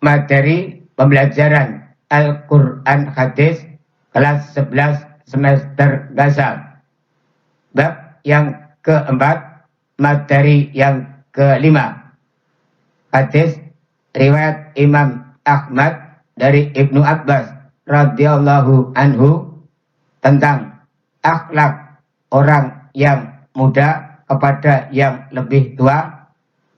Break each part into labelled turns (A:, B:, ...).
A: materi pembelajaran Al-Quran Hadis kelas 11 semester Gasal. Bab yang keempat, materi yang kelima. Hadis riwayat Imam Ahmad dari Ibnu Abbas radhiyallahu anhu tentang akhlak orang yang muda kepada yang lebih tua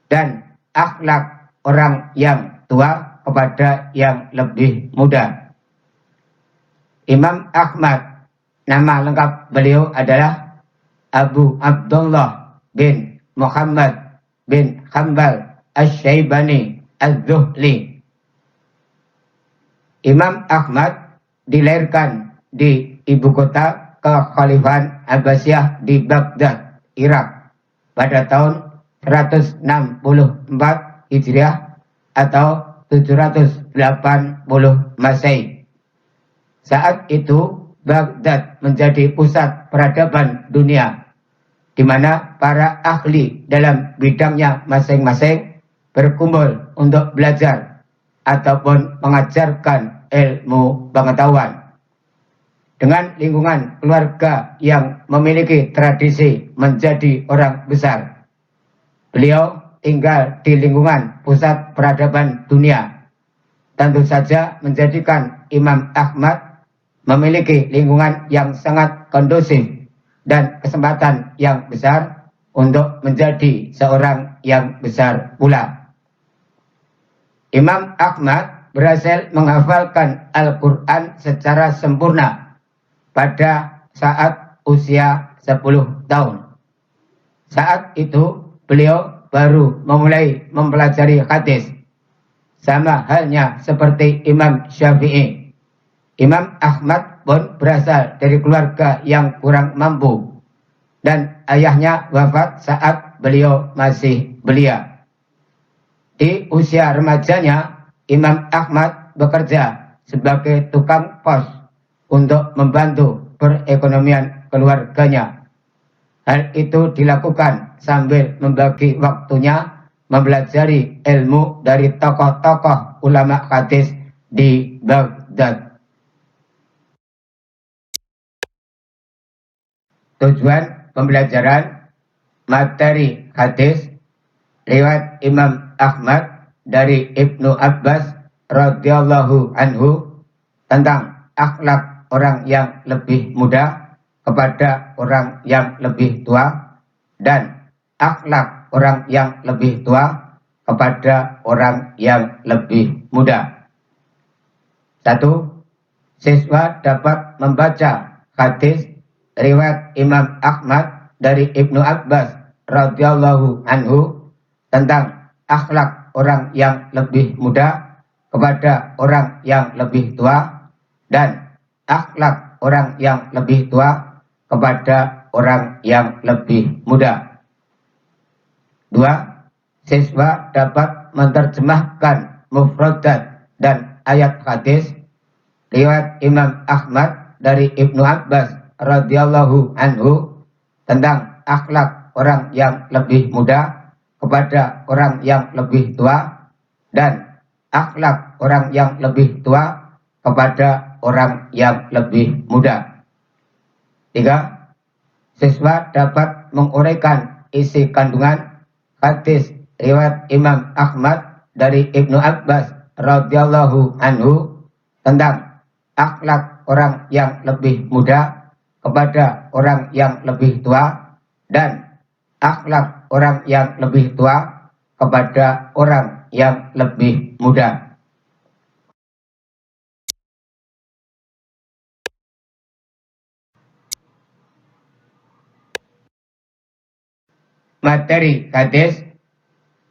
A: dan akhlak orang yang tua kepada yang lebih muda. Imam Ahmad, nama lengkap beliau adalah Abu Abdullah bin Muhammad bin Hanbal Asy-Syaibani Az-Zuhli. Imam Ahmad dilahirkan di ibu kota Kekhalifahan Abbasiyah di Baghdad, Irak pada tahun 164 Hijriah atau 780 Masehi. Saat itu Baghdad menjadi pusat peradaban dunia, di mana para ahli dalam bidangnya masing-masing berkumpul untuk belajar ataupun mengajarkan ilmu pengetahuan. Dengan lingkungan keluarga yang memiliki tradisi menjadi orang besar, beliau tinggal di lingkungan pusat peradaban dunia. Tentu saja menjadikan Imam Ahmad memiliki lingkungan yang sangat kondusif dan kesempatan yang besar untuk menjadi seorang yang besar pula. Imam Ahmad berhasil menghafalkan Al-Quran secara sempurna pada saat usia 10 tahun. Saat itu beliau baru memulai mempelajari hadis, sama halnya seperti Imam Syafi'i. Imam Ahmad pun berasal dari keluarga yang kurang mampu dan ayahnya wafat saat beliau masih belia. Di usia remajanya, Imam Ahmad bekerja sebagai tukang pos untuk membantu perekonomian keluarganya. Hal itu dilakukan sambil membagi waktunya mempelajari ilmu dari tokoh-tokoh ulama hadis di Baghdad. Tujuan pembelajaran materi hadis riwayat Imam Ahmad dari Ibnu Abbas radhiyallahu anhu tentang akhlak orang yang lebih muda kepada orang yang lebih tua dan akhlak orang yang lebih tua kepada orang yang lebih muda. 1. Siswa dapat membaca hadis riwayat Imam Ahmad dari Ibnu Abbas radhiyallahu anhu tentang akhlak orang yang lebih muda kepada orang yang lebih tua dan akhlak orang yang lebih tua kepada orang yang lebih muda. 2. Siswa dapat menerjemahkan mufradat dan ayat hadis riwayat Imam Ahmad dari Ibnu Abbas radhiyallahu anhu tentang akhlak orang yang lebih muda kepada orang yang lebih tua dan akhlak orang yang lebih tua kepada orang yang lebih muda. 3. Siswa dapat menguraikan isi kandungan hadis riwayat Imam Ahmad dari Ibnu Abbas radhiyallahu anhu tentang akhlak orang yang lebih muda kepada orang yang lebih tua dan akhlak orang yang lebih tua kepada orang yang lebih muda. Materi hadis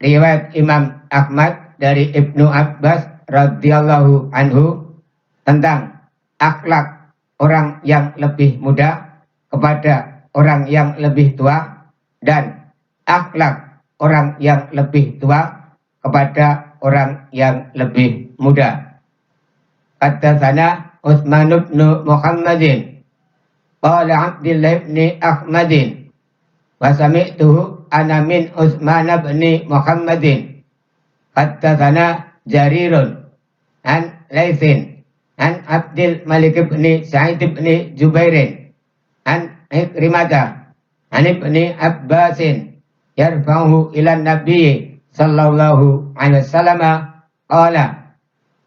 A: riwayat Imam Ahmad dari Ibnu Abbas radhiyallahu anhu tentang akhlak orang yang lebih muda kepada orang yang lebih tua dan akhlak orang yang lebih tua kepada orang yang lebih muda. Haddatsana Utsman bin Muhammadin qala Abdullah bin Ahmadin wa sami'tuhu ana min Utsman bin Muhammadin haddatsana Jarirun an Laitsin an Abdul Malik bin Sa'id bin Jubairin an Ikrimata an Ibni Abbasin yarfa'uhu ila Nabi sallallahu alaihi wasallam qala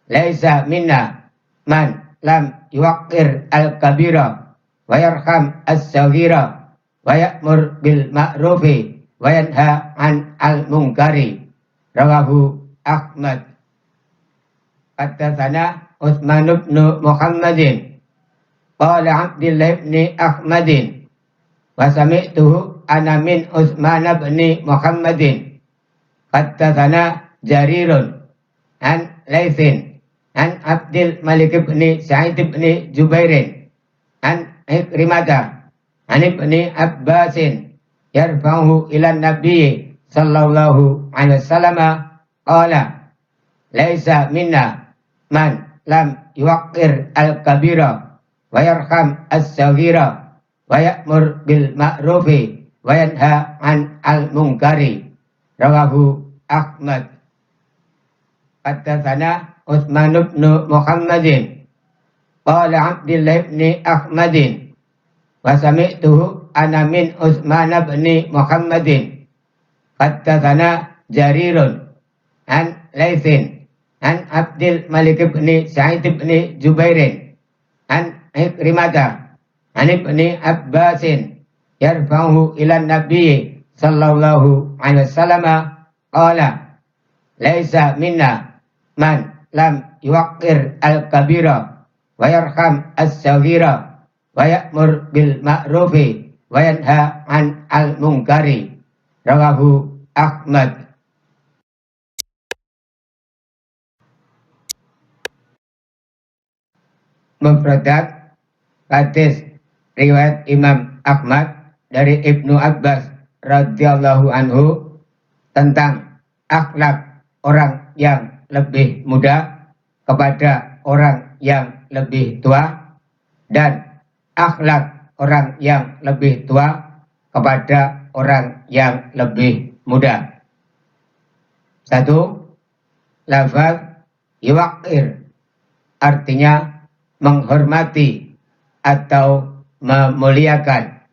A: laisa minna man lam yuwaqqir al-kabira wa yarham as-saghira wa ya'mur bil ma'rufi wa yanha an al-munkari. Rawahu Ahmad. Haddatsana Utsman bin Muhammadin qala Abdullah bin Ahmadin wa sami'tuhu ana min Utsman bin Muhammadin. Haddatsana Jarirun an Laitsin an Abdul Malik bin Sa'id bin Jubairin an Ikrimata an Ibni Abbasin yarfa'uhu ila Nabi sallallahu alaihi wasallam qala laisa minna man lam yuwaqqir al-kabira wa yarham as-saghira wa ya'mur bil ma'rufi wa yanha an al-munkari. Rawahu Ahmad. Haddatsana Utsman bin Muhammadin qala Abdullah bin Ahmadin wa sami'tuhu ana min Utsman bin Muhammadin. Haddatsana Jarirun an Laitsin an Abdul Malik bin Sa'id bin Jubairin an Ikrimata an Ibni Abbasin yarfa'uhu ila Nabi sallallahu alaihi wasallam qala laisa minna man lam yuwaqqir al-kabira wa yarham as-saghira wa ya'mur bil ma'rufi wa yanha an al-munkari. Rawahu Ahmad. Mufradat hadis riwayat Imam Ahmad dari Ibnu Abbas radhiyallahu anhu tentang akhlak orang yang lebih muda kepada orang yang lebih tua dan akhlak orang yang lebih tua kepada orang yang lebih muda. 1. Lafaz yuwaqir artinya menghormati atau memuliakan.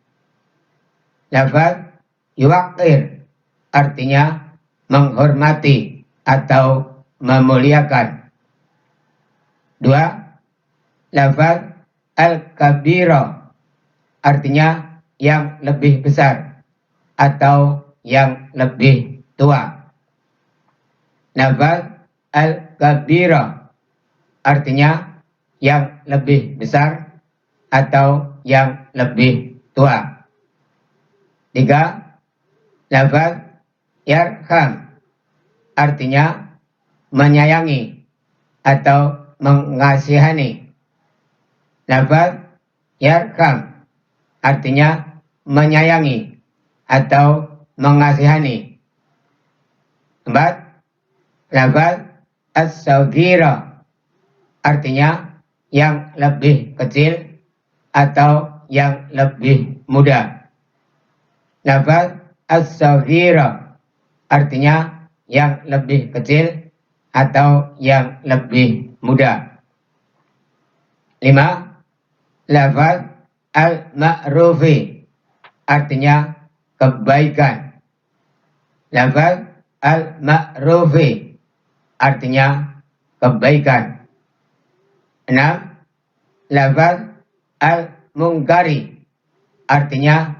A: Lafaz yuwaqir artinya menghormati atau memuliakan. 2. Lafaz al-kabira artinya yang lebih besar atau yang lebih tua. Lafaz al-kabira artinya yang lebih besar atau yang lebih tua. 3. Lafaz yarham artinya menyayangi atau mengasihani. Lafaz yarham artinya menyayangi atau mengasihani. 4. Lafaz as-saghira artinya yang lebih kecil atau yang lebih muda. Lafaz as-saghira artinya yang lebih kecil atau yang lebih muda. 5. Lafaz al-ma'rufi artinya kebaikan. Lafaz al-ma'rufi artinya kebaikan. 6. Lafaz al-munkari artinya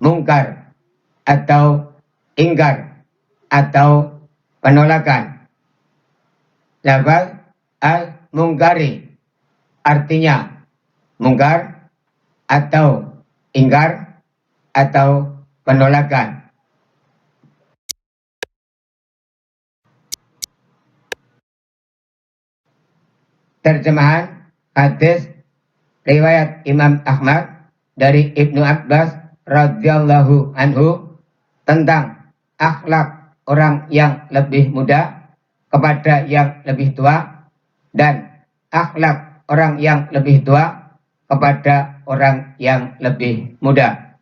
A: mungkar atau ingkar atau penolakan. Lafaz al-munkari artinya mungkar atau ingkar atau penolakan. Terjemahan hadis riwayat Imam Ahmad dari Ibnu Abbas radhiyallahu anhu tentang akhlak orang yang lebih muda kepada yang lebih tua dan akhlak orang yang lebih tua kepada orang yang lebih muda.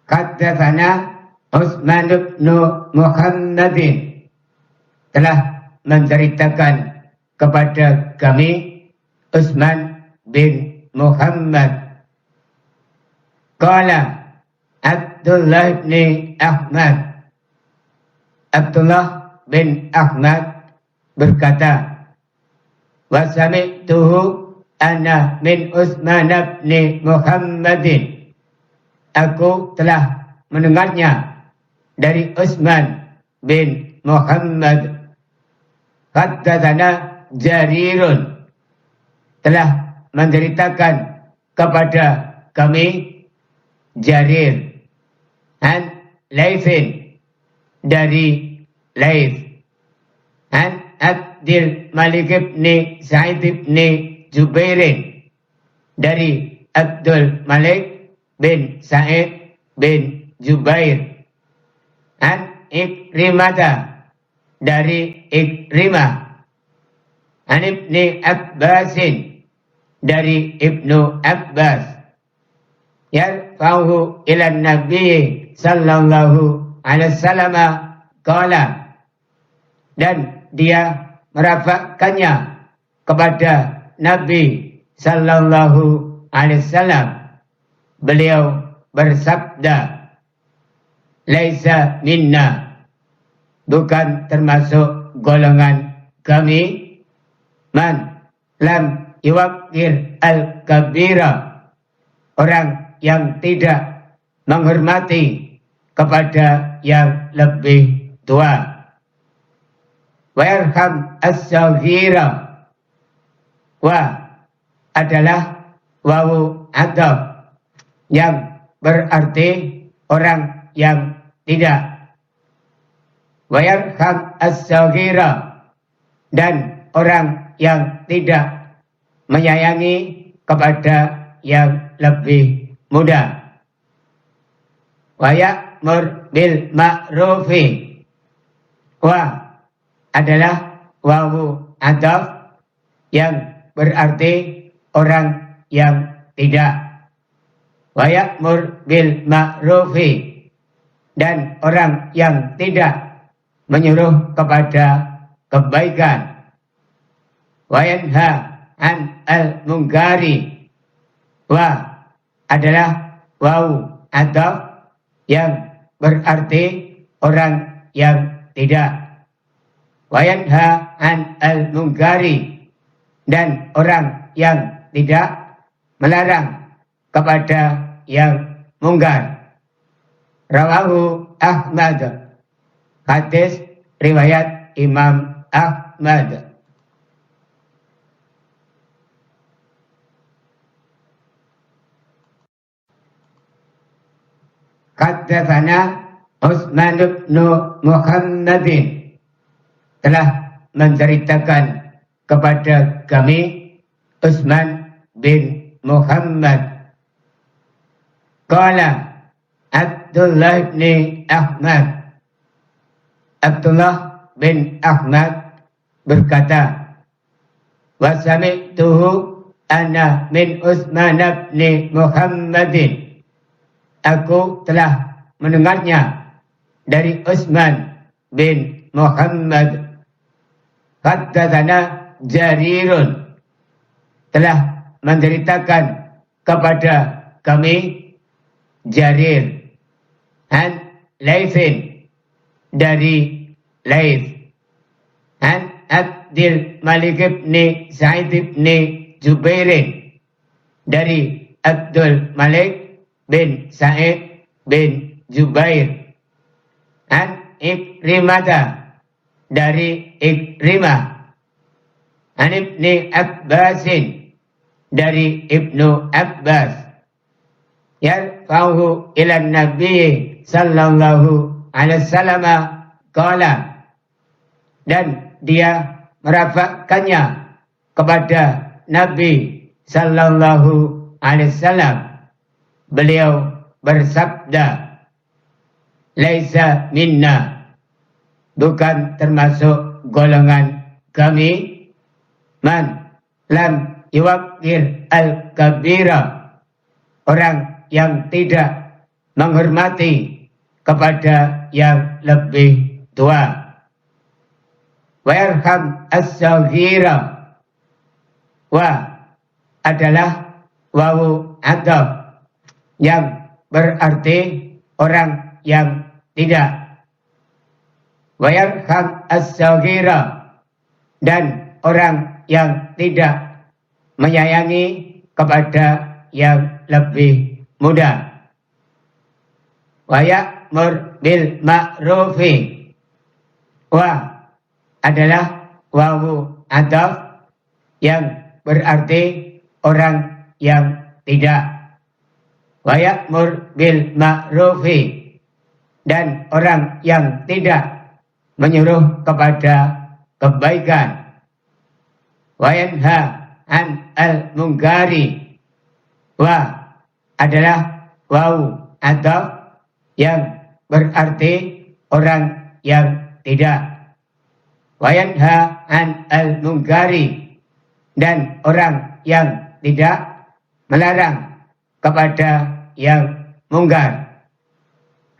A: Haddatsana Utsman bin Muhammadin telah menceritakan kepada kami Utsman bin Muhammad. Qala Abdullah bin Ahmad. Abdullah bin Ahmad berkata, wa sami'tuhu ana min Utsman bin Muhammadin. Aku telah mendengarnya dari Utsman bin Muhammad. Haddatsana Jarirun, telah menceritakan kepada kami Jarir, an Laitsin, dari Laits, an Abdul Malik bin Sa'id bin Jubairin, dari Abdul Malik bin Sa'id bin Jubair, an Ikrimah, dari Ikrimah, an Ibni Abbasin, dari Ibnu Abbas, yarfa'uhu ila Nabi sallallahu alaihi wasallam qala, dan dia merafakkannya kepada Nabi sallallahu alaihi wasallam. Beliau bersabda, laisa minna, bukan termasuk golongan kami, man lam yuwaqqir al-kabira, orang yang tidak menghormati kepada yang lebih tua. Wa yarham as-saghira, wa adalah wawu adab yang berarti orang yang tidak. Wa yarham as-saghira, dan orang yang tidak menyayangi kepada yang lebih muda. Wa ya'mur bil ma'rufi, wa adalah wawu adaf yang berarti orang yang tidak. Wa ya'mur bil ma'rufi, dan orang yang tidak menyuruh kepada kebaikan. Wa yanha an al-munkari, wa adalah wawu adaf yang berarti orang yang tidak. Wa yanha an al-munkari, dan orang yang tidak melarang kepada yang mungkar. Rawahu Ahmad, hadis riwayat Imam Ahmad. Haddatsana Utsman bin Muhammadin, telah menceritakan kepada kami Utsman bin Muhammad. Qala Abdullah bin Ahmad. Abdullah bin Ahmad berkata, wa sami'tuhu ana min Utsman bin Muhammadin. Aku telah mendengarnya dari Utsman bin Muhammad. Haddatsana Jarirun, telah menceritakan kepada kami Jarir, an Laitsin, dari Laits, an Abdul Malik bin Sa'id bin Jubairin, dari Abdul Malik bin Sa'id bin Jubair, an Ikrimah, dari Ikrimah, an Ibni Abbasin, dari Ibnu Abbas, yarfa'uhu ila Nabi sallallahu alaihi wasallam qala, dan dia merafakkannya kepada Nabi sallallahu alaihi wasallam. Beliau bersabda, laisa minna, bukan termasuk golongan kami, man lam yuwaqqir al-kabira, orang yang tidak menghormati kepada yang lebih tua. Wa yarham as-saghira. Wa adalah wawu adab yang berarti orang yang tidak. Wa yarham as-saghira, dan orang yang tidak menyayangi kepada yang lebih muda. Wa ya'mur bil ma'rufi. Wa adalah wawu adab yang berarti orang yang tidak. Wa ya'mur bil ma'rufi, dan orang yang tidak menyuruh kepada kebaikan. Wa yanha an al-munkari. Wa adalah wawu adab yang berarti orang yang tidak. Wa yanha an al-munkari, dan orang yang tidak melarang kepada yang mungkar.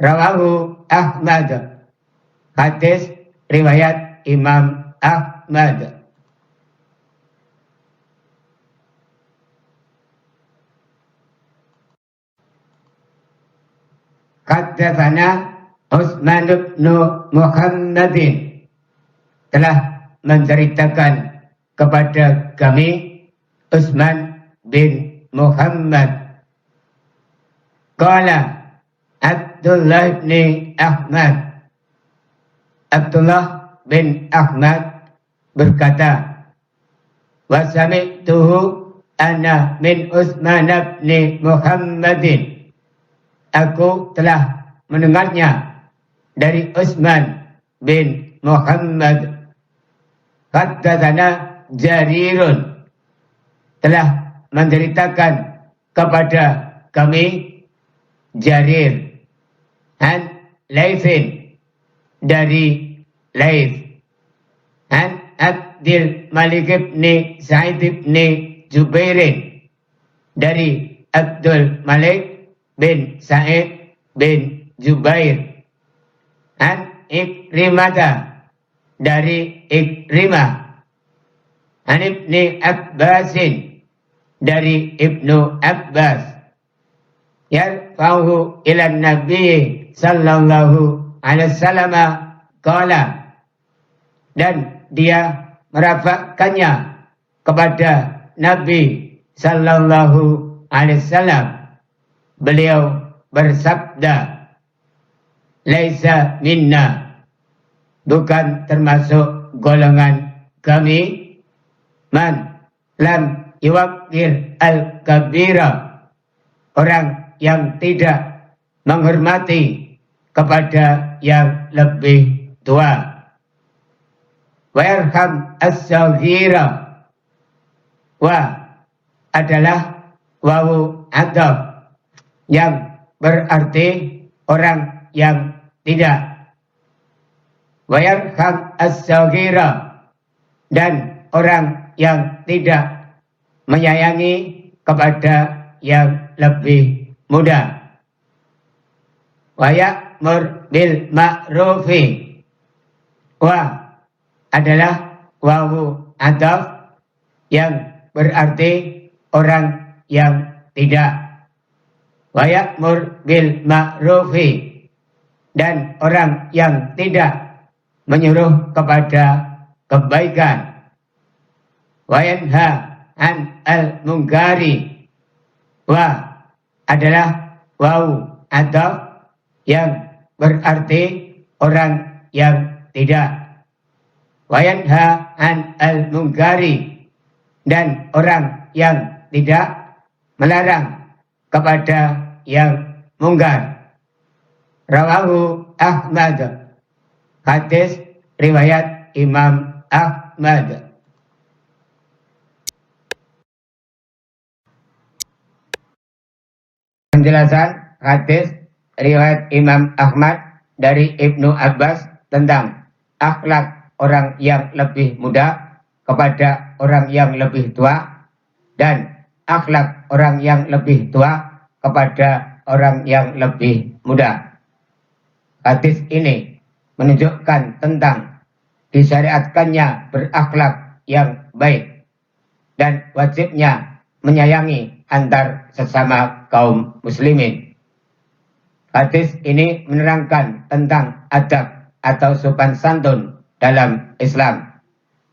A: Rawahu Ahmad. Hadis riwayat Imam Ahmad. Haddatsana Utsman bin Muhammadin, telah menceritakan kepada kami Utsman bin Muhammad. Qala Abdullah bin Ahmad. Abdullah bin Ahmad berkata, wa sami'tuhu ana min Utsman bin Muhammadin. Aku telah mendengarnya dari Utsman bin Muhammad. Haddatsana Jarirun, telah menceritakan kepada kami Jarir an Laitsin, dari Laits, an Abdul Malik bin Sa'id bin Jubairin, dari Abdul Malik bin Sa'id bin Jubair, an Ikrimata, dari Ikrimah, an Ibni Abbasin, dari Ibnu Abbas, yarfa'uhu ila Nabi sallallahu alaihi wasallam qala, dan dia merafakkannya kepada Nabi sallallahu alaihi wasallam. Beliau bersabda, laisa minna, bukan termasuk golongan kami, man lam yuwaqqir al-kabira, orang yang tidak menghormati kepada yang lebih tua. Wa yarham as-saghira. Wa adalah wawu adab yang berarti orang yang tidak. Wa yarham as-saghira, dan orang yang tidak menyayangi kepada yang lebih muda. Wa ya'mur bil ma'rufi. Wa adalah wawu adab yang berarti orang yang tidak. Wa ya'mur bil ma'rufi, dan orang yang tidak menyuruh kepada kebaikan. Wa yanha an al-munkari. Wa adalah wawu adab yang berarti orang yang tidak. Wa yanha an al-munkari, dan orang yang tidak melarang kepada yang mungkar. Rawahu Ahmad. Hadis riwayat Imam Ahmad. Penjelasan hadis riwayat Imam Ahmad dari Ibnu Abbas tentang akhlak orang yang lebih muda kepada orang yang lebih tua, dan akhlak orang yang lebih tua kepada orang yang lebih muda. Hadis ini menunjukkan tentang disyariatkannya berakhlak yang baik dan wajibnya menyayangi antar sesama kaum muslimin. Hadis ini menerangkan tentang adab atau sopan santun dalam Islam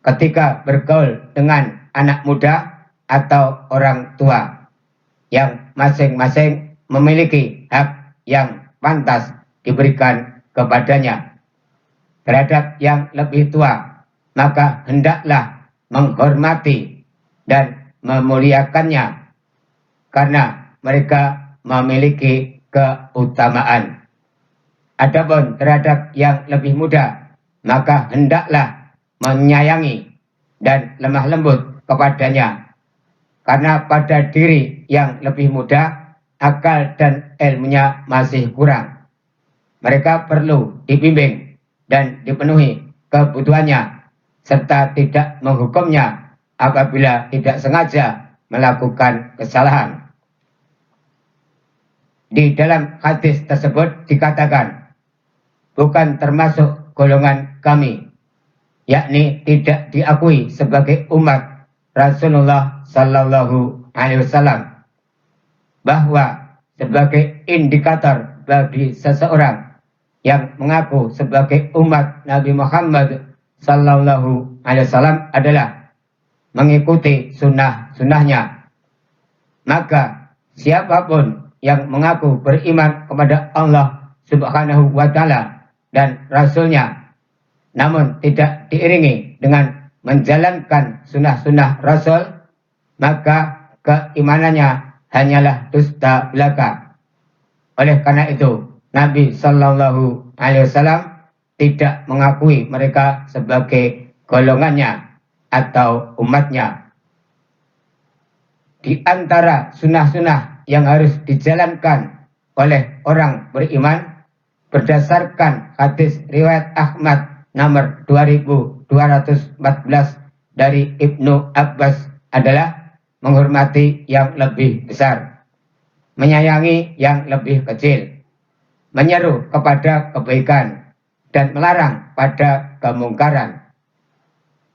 A: ketika bergaul dengan anak muda atau orang tua yang masing-masing memiliki hak yang pantas diberikan kepadanya. Terhadap yang lebih tua, maka hendaklah menghormati dan memuliakannya karena mereka memiliki keutamaan. Adapun terhadap yang lebih muda, maka hendaklah menyayangi dan lemah lembut kepadanya karena pada diri yang lebih muda, akal dan ilmunya masih kurang. Mereka perlu dibimbing dan dipenuhi kebutuhannya, serta tidak menghukumnya apabila tidak sengaja melakukan kesalahan. Di dalam hadis tersebut dikatakan, bukan termasuk golongan kami, yakni tidak diakui sebagai umat Rasulullah Sallallahu Alaihi Wasallam, bahwa sebagai indikator bagi seseorang yang mengaku sebagai umat Nabi Muhammad Sallallahu Alaihi Wasallam adalah mengikuti sunnah-sunnahnya. Maka siapapun yang mengaku beriman kepada Allah Subhanahu wa Ta'ala dan Rasulnya, namun tidak diiringi dengan menjalankan sunnah-sunnah Rasul, maka keimanannya hanyalah dusta belaka. Oleh karena itu, Nabi Sallallahu Alaihi Wasallam tidak mengakui mereka sebagai golongannya atau umatnya. Di antara sunnah-sunnah yang harus dijalankan oleh orang beriman berdasarkan hadis riwayat Ahmad nomor 2214 dari Ibnu Abbas adalah menghormati yang lebih besar, menyayangi yang lebih kecil, menyeru kepada kebaikan, dan melarang pada kemungkaran.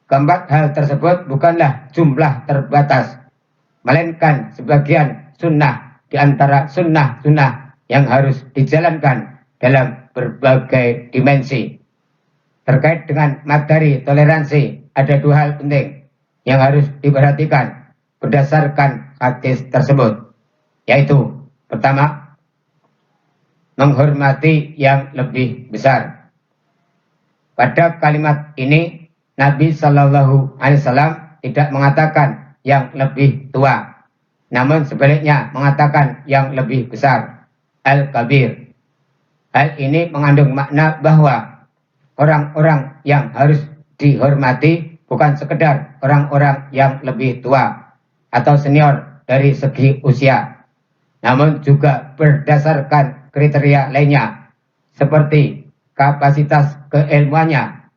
A: Keempat hal tersebut bukanlah jumlah terbatas, melainkan sebagian sunnah di antara sunnah-sunnah yang harus dijalankan dalam berbagai dimensi. Terkait dengan materi toleransi, ada dua hal penting yang harus diperhatikan berdasarkan hadis tersebut, yaitu pertama, menghormati yang lebih besar. Pada kalimat ini, Nabi Shallallahu Alaihi Wasallam tidak mengatakan yang lebih tua, namun sebaliknya mengatakan yang lebih besar, al-kabir. Hal ini mengandung makna bahwa orang-orang yang harus dihormati bukan sekedar orang-orang yang lebih tua atau senior dari segi usia, namun juga berdasarkan kriteria lainnya seperti kapasitas keilmuannya,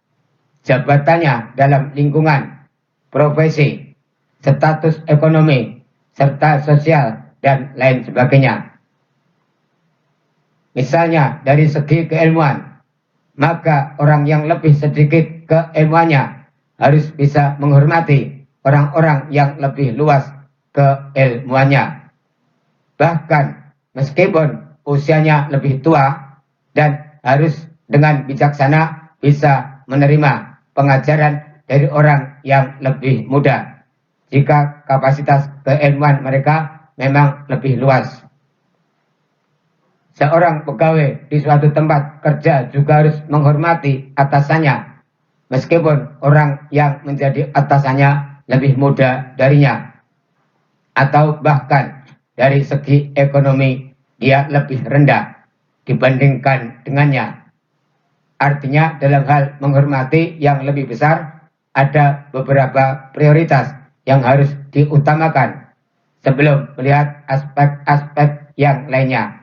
A: jabatannya dalam lingkungan, profesi, status ekonomi, serta sosial, dan lain sebagainya. Misalnya dari segi keilmuan, maka orang yang lebih sedikit keilmuannya harus bisa menghormati orang-orang yang lebih luas keilmuannya. Bahkan meskipun usianya lebih tua dan harus dengan bijaksana bisa menerima pengajaran dari orang yang lebih muda jika kapasitas keilmuan mereka memang lebih luas. Seorang pegawai di suatu tempat kerja juga harus menghormati atasannya meskipun orang yang menjadi atasannya lebih muda darinya atau bahkan dari segi ekonomi dia lebih rendah dibandingkan dengannya. Artinya dalam hal menghormati yang lebih besar ada beberapa prioritas yang harus diutamakan sebelum melihat aspek-aspek yang lainnya.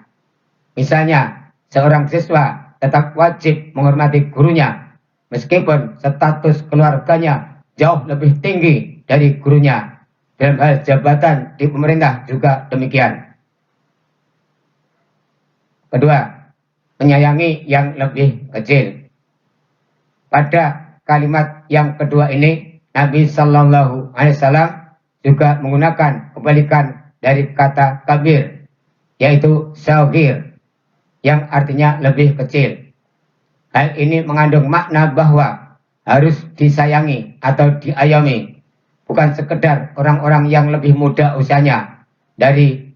A: Misalnya, seorang siswa tetap wajib menghormati gurunya meskipun status keluarganya jauh lebih tinggi dari gurunya. Dalam hal jabatan di pemerintah juga demikian. Kedua, menyayangi yang lebih kecil. Pada kalimat yang kedua ini, Nabi Shallallahu Alaihi Wasallam juga menggunakan kebalikan dari kata kabir, yaitu saghir, yang artinya lebih kecil. Hal ini mengandung makna bahwa harus disayangi atau diayomi, bukan sekedar orang-orang yang lebih muda usianya dari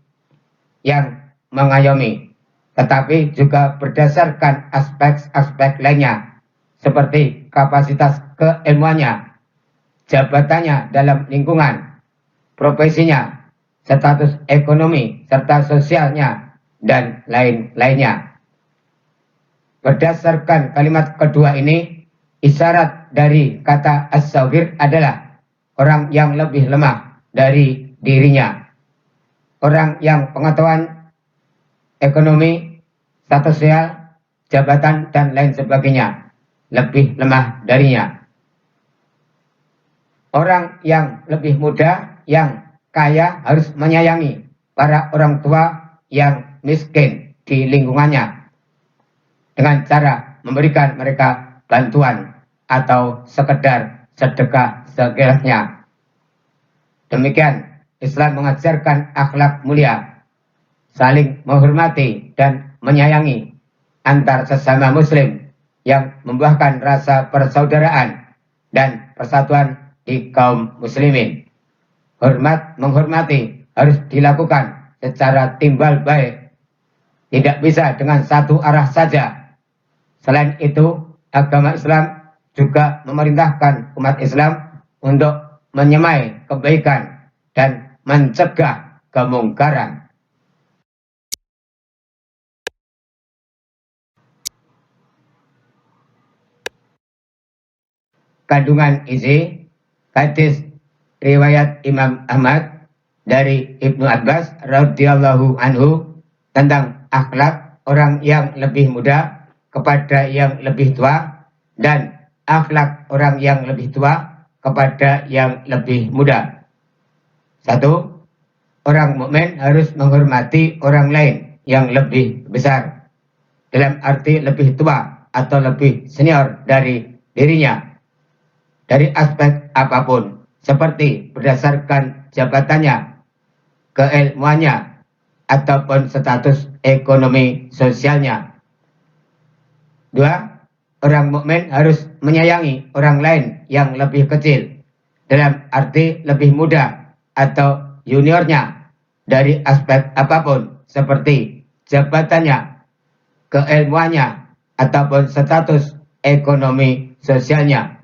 A: yang mengayomi, tetapi juga berdasarkan aspek-aspek lainnya, seperti kapasitas keilmuannya, jabatannya dalam lingkungan, profesinya, status ekonomi, serta sosialnya, dan lain-lainnya. Berdasarkan kalimat kedua ini, isyarat dari kata as-saghir adalah orang yang lebih lemah dari dirinya. Orang yang pengetahuan ekonomi, status sosial, jabatan, dan lain sebagainya lebih lemah darinya. Orang yang lebih muda, yang kaya harus menyayangi para orang tua yang miskin di lingkungannya dengan cara memberikan mereka bantuan atau sekedar sedekah segelasnya. Demikian Islam mengajarkan akhlak mulia, saling menghormati dan menyayangi antar sesama muslim yang membuahkan rasa persaudaraan dan persatuan di kaum muslimin. Menghormati harus dilakukan secara timbal balik, tidak bisa dengan satu arah saja. Selain itu, agama Islam juga memerintahkan umat Islam untuk menyemai kebaikan dan mencegah kemungkaran. Kandungan isi hadis riwayat Imam Ahmad dari Ibnu Abbas radhiyallahu anhu tentang akhlak orang yang lebih muda kepada yang lebih tua dan akhlak orang yang lebih tua kepada yang lebih muda. 1. Orang mukmin harus menghormati orang lain yang lebih besar, dalam arti lebih tua atau lebih senior dari dirinya, dari aspek apapun, seperti berdasarkan jabatannya, keilmuannya, ataupun status ekonomi sosialnya. 2. Orang mukmin harus menyayangi orang lain yang lebih kecil, dalam arti lebih muda atau juniornya dari aspek apapun, seperti jabatannya, keilmuannya, ataupun status ekonomi sosialnya.